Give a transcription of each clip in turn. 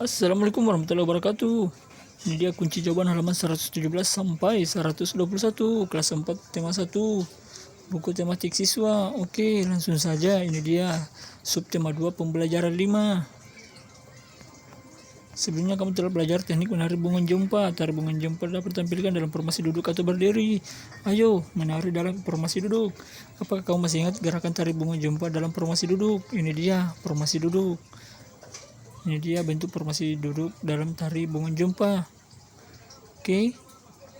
Assalamualaikum warahmatullahi wabarakatuh. Ini dia kunci jawaban halaman 117 sampai 121, kelas 4 tema 1, buku tematik siswa. Oke, langsung saja. Ini dia subtema 2 pembelajaran 5. Sebelumnya kamu telah belajar teknik menari bunga jompa. Tari bunga jompa dapat ditampilkan dalam formasi duduk atau berdiri. Ayo menari dalam formasi duduk. Apakah kamu masih ingat gerakan tari bunga jompa dalam formasi duduk? Ini dia formasi duduk. Ini dia bentuk formasi duduk dalam tari bunga jompa. Oke,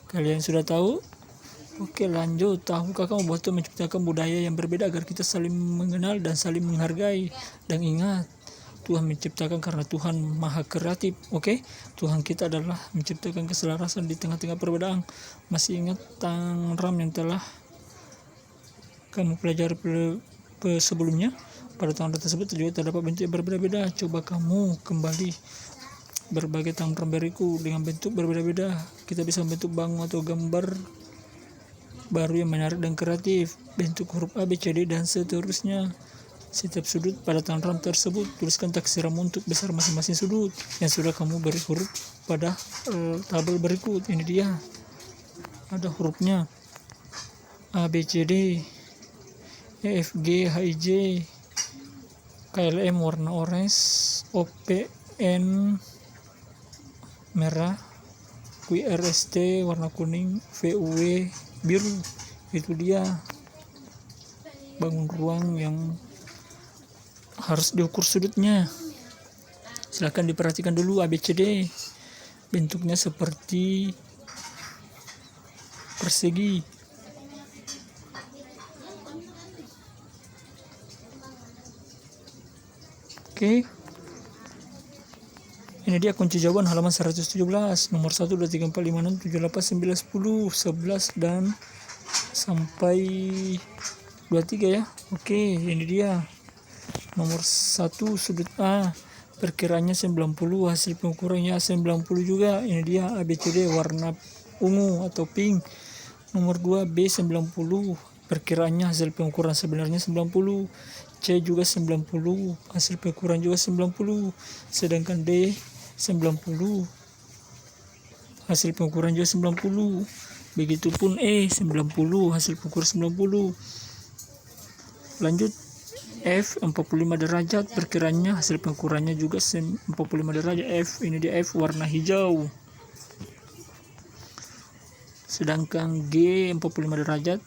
kalian sudah tahu? Oke, lanjut. Tahukah kamu bahwa Tuhan menciptakan budaya yang berbeda agar kita saling mengenal dan saling menghargai? Dan ingat, Tuhan menciptakan karena Tuhan maha kreatif. Oke, Tuhan kita adalah menciptakan keselarasan di tengah-tengah perbedaan. Masih ingat Tangram yang telah kamu pelajari sebelumnya? Pada tangan tersebut juga terdapat bentuk yang berbeda-beda. Coba kamu kembali berbagai tangram beriku dengan bentuk berbeda-beda. Kita bisa membentuk bangun atau gambar baru yang menarik dan kreatif. Bentuk huruf A, B, C, D, dan seterusnya. Setiap sudut pada tangram tersebut tuliskan taksiran untuk besar masing-masing sudut yang sudah kamu beri huruf pada tabel berikut. Ini dia. Ada hurufnya A, B, C, D, E, F, G, H, I, J, KLM warna orange, OPN merah, QRST warna kuning, VUW biru. Itu dia bangun ruang yang harus diukur sudutnya. Silahkan diperhatikan dulu ABCD. Bentuknya seperti persegi. Oke. Ini dia kunci jawaban halaman 117. Nomor 1, 2, 3, 4, 5, 6, 7, 8, 9, 10, 11 dan sampai 23 ya. Oke, ini dia. Nomor 1 sudut A, perkiraannya 90, hasil pengukurannya 90 juga. Ini dia ABCD warna ungu atau pink. Nomor 2 B 90, perkiraannya hasil pengukuran sebenarnya 90. C juga 90, hasil pengukuran juga 90. Sedangkan D 90, hasil pengukuran juga 90. Begitupun E 90, hasil pengukuran 90. Lanjut F 45 derajat, perkiraannya hasil pengukurannya juga 45 derajat. F, ini dia F warna hijau. Sedangkan G 45 derajat,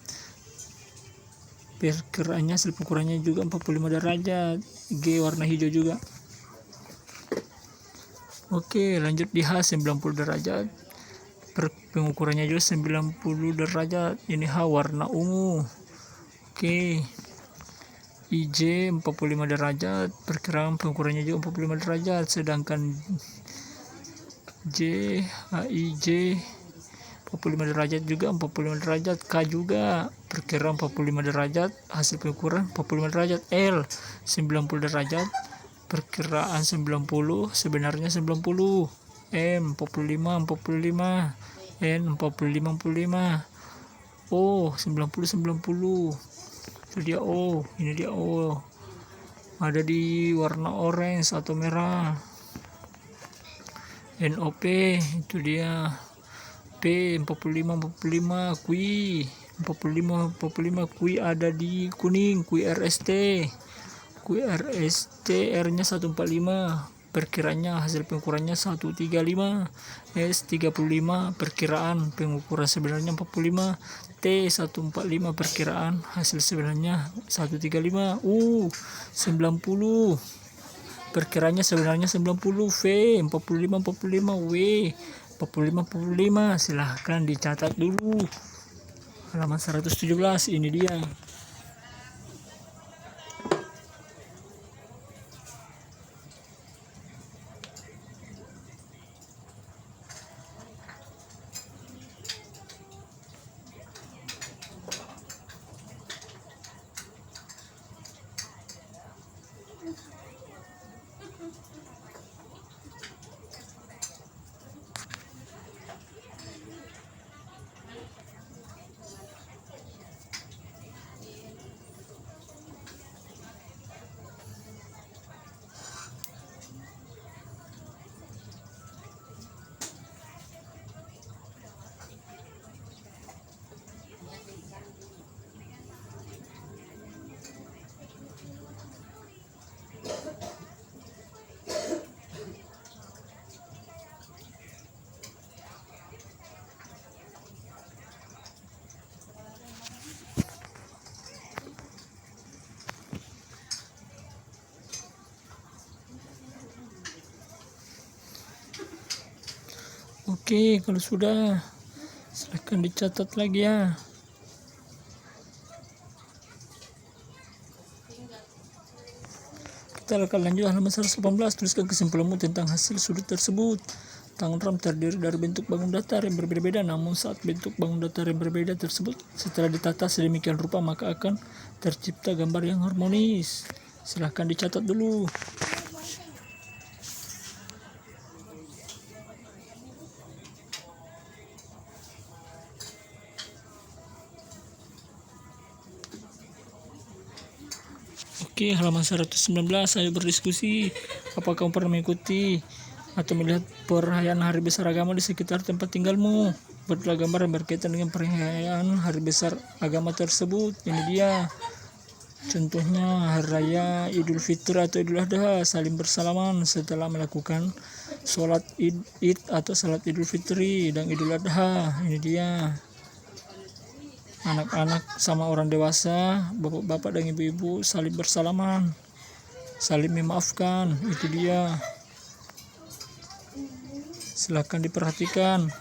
perkiraannya hasil pengukurannya juga 45 derajat. G warna hijau juga. Oke, lanjut di H 90 derajat, pengukurannya juga 90 derajat. Ini H warna ungu. Oke, IJ 45 derajat, perkiraan pengukurannya juga 45 derajat. Sedangkan J, HIJ 45 derajat juga 45 derajat. K juga perkiraan 45 derajat, hasil pengukuran 45 derajat. L 90 derajat, perkiraan 90, sebenarnya 90. M 45 45, N 45 45. O 90 90. Itu dia O, ini dia O. Ada di warna orange atau merah. NOP itu dia. P 45 45, Q 45 45, Q ada di kuning. QRST R nya 145, perkiranya hasil pengukurannya 135. S 35, perkiraan pengukuran sebenarnya 45. T 145, perkiraan hasil sebenarnya 135. U 90, perkiranya sebenarnya 90. V 45 45, W 45 45. Silahkan dicatat dulu. Halaman 117 ini dia. Oke, kalau sudah silahkan dicatat lagi ya. Kita akan lanjut halaman 118. Tuliskan kesimpulanmu tentang hasil sudut tersebut. Tangan RAM terdiri dari bentuk bangun datar yang berbeda-beda, namun saat bentuk bangun datar yang berbeda tersebut setelah ditata sedemikian rupa maka akan tercipta gambar yang harmonis. Silahkan dicatat dulu. Oke, halaman 119. Ayo berdiskusi. Apakah kamu pernah mengikuti atau melihat perayaan hari besar agama di sekitar tempat tinggalmu? Buatlah gambar yang berkaitan dengan perayaan hari besar agama tersebut. Ini dia contohnya: hari raya Idul Fitri atau Idul Adha, saling bersalaman setelah melakukan sholat id atau salat Idul Fitri dan Idul Adha. Ini dia anak-anak sama orang dewasa, bapak-bapak dan ibu-ibu saling bersalaman, saling memaafkan. Itu dia, silahkan diperhatikan.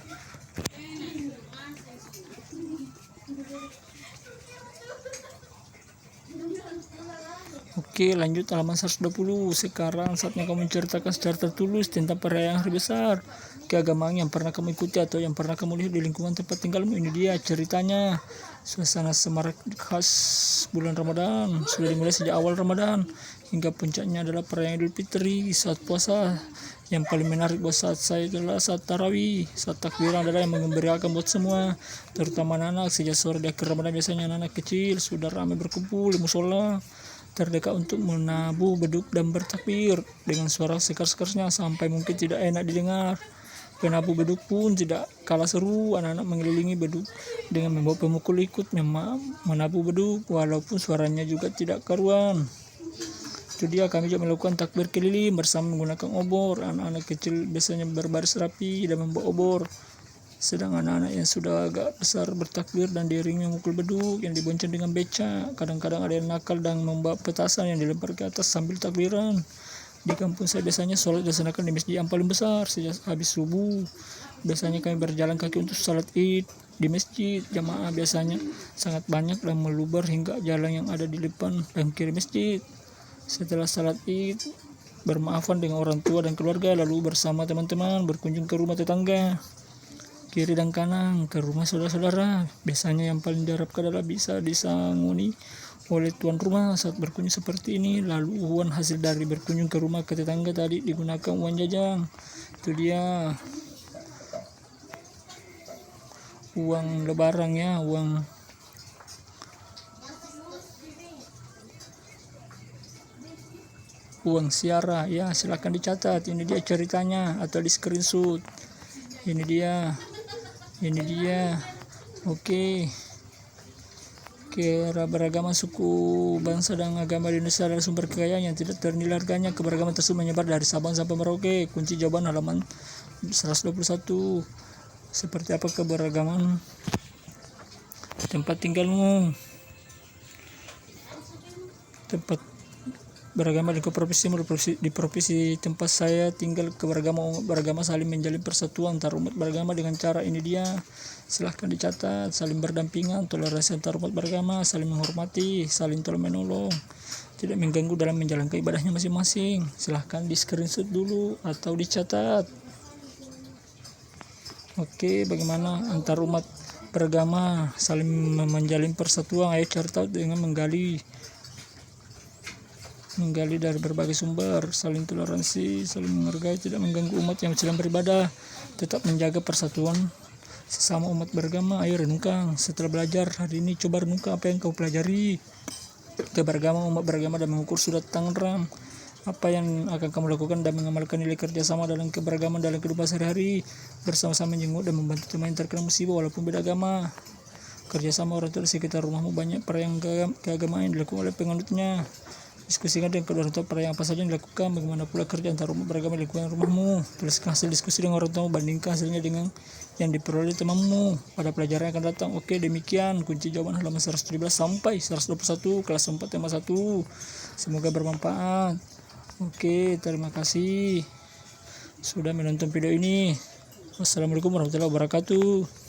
Oke, lanjut halaman 120. Sekarang saatnya kamu menceritakan secara tertulis tentang perayaan hari besar keagamaan yang pernah kamu ikuti atau yang pernah kamu lihat di lingkungan tempat tinggalmu. Ini dia ceritanya. Suasana semarak khas bulan Ramadan sudah dimulai sejak awal Ramadan hingga puncaknya adalah perayaan Idul Fitri saat puasa. Yang paling menarik buat saat saya adalah saat tarawih. Saat takbiran adalah yang mengembirakan buat semua, terutama anak-anak. Sejak sore di akhir Ramadan biasanya anak-anak kecil sudah ramai berkumpul di musola terdekat untuk menabuh beduk dan bertakbir dengan suara sekar-sekarnya sampai mungkin tidak enak didengar. Penabuh beduk pun tidak kalah seru. Anak-anak mengelilingi beduk dengan membawa pemukul ikut menabuh beduk walaupun suaranya juga tidak karuan. Itu dia, kami juga melakukan takbir keliling bersama menggunakan obor. Anak-anak kecil biasanya berbaris rapi dan membawa obor, sedang anak-anak yang sudah agak besar bertakbir dan diiringi memukul beduk yang dibonceng dengan beca. Kadang-kadang ada yang nakal dan membawa petasan yang dilempar ke atas sambil takbiran. Di kampung saya biasanya sholat dilaksanakan di masjid yang paling besar sejak habis subuh. Biasanya kami berjalan kaki untuk sholat id di masjid. Jamaah biasanya sangat banyak dan meluber hingga jalan yang ada di depan dan kiri masjid. Setelah sholat id, bermaafan dengan orang tua dan keluarga, lalu bersama teman-teman berkunjung ke rumah tetangga, kiri dan kanan, ke rumah saudara-saudara. Biasanya yang paling diharapkan adalah bisa disanguni oleh tuan rumah saat berkunjung seperti ini. Lalu uang hasil dari berkunjung ke rumah ke tetangga tadi digunakan uang jajan. Itu dia uang lebaran ya, uang siara ya. Silahkan dicatat. Ini dia ceritanya atau di screenshot. Ini dia. Oke. Keberagaman suku, bangsa dan agama di Indonesia adalah sumber kekayaan yang tidak ternilai harganya. Keberagaman tersebut menyebar dari Sabang sampai Merauke. Kunci jawaban halaman 121. Seperti apa keberagaman tempat tinggalmu? Tempat beragama di provinsi tempat saya tinggal, keberagaman umat beragama saling menjalin persatuan antar umat beragama dengan cara ini dia. Silahkan dicatat: saling berdampingan, toleransi antar umat beragama, saling menghormati, saling tolong menolong, tidak mengganggu dalam menjalankan ibadahnya masing-masing. Silahkan di screenshot dulu atau dicatat. Oke, bagaimana antar umat beragama saling menjalin persatuan? Ayo catat dengan menggali dari berbagai sumber, saling toleransi, saling menghargai, tidak mengganggu umat yang sedang beribadah, tetap menjaga persatuan sesama umat beragama. Ayo renungkan setelah belajar hari ini, coba renungkan apa yang kau pelajari. Keberagaman umat beragama dan mengukur surat tangan RAM. Apa yang akan kamu lakukan dan mengamalkan nilai kerjasama dalam keberagaman dalam kehidupan sehari-hari, bersama-sama menjenguk dan membantu teman yang terkena musibah walaupun beda agama. Kerjasama orang tua di sekitar rumahmu, banyak perayaan keagamaan yang dilakukan oleh penganutnya. Diskusikan dengan kedua orang tua perayaan apa saja yang dilakukan, bagaimana pula kerja antar umat beragama di lingkungan rumahmu. Tuliskan hasil diskusi dengan orang tua, bandingkan hasilnya dengan yang diperoleh temanmu pada pelajaran yang akan datang. Oke, demikian kunci jawaban halaman 117 sampai 121 kelas 4 tema 1. Semoga bermanfaat. Oke, terima kasih sudah menonton video ini. Wassalamualaikum warahmatullahi wabarakatuh.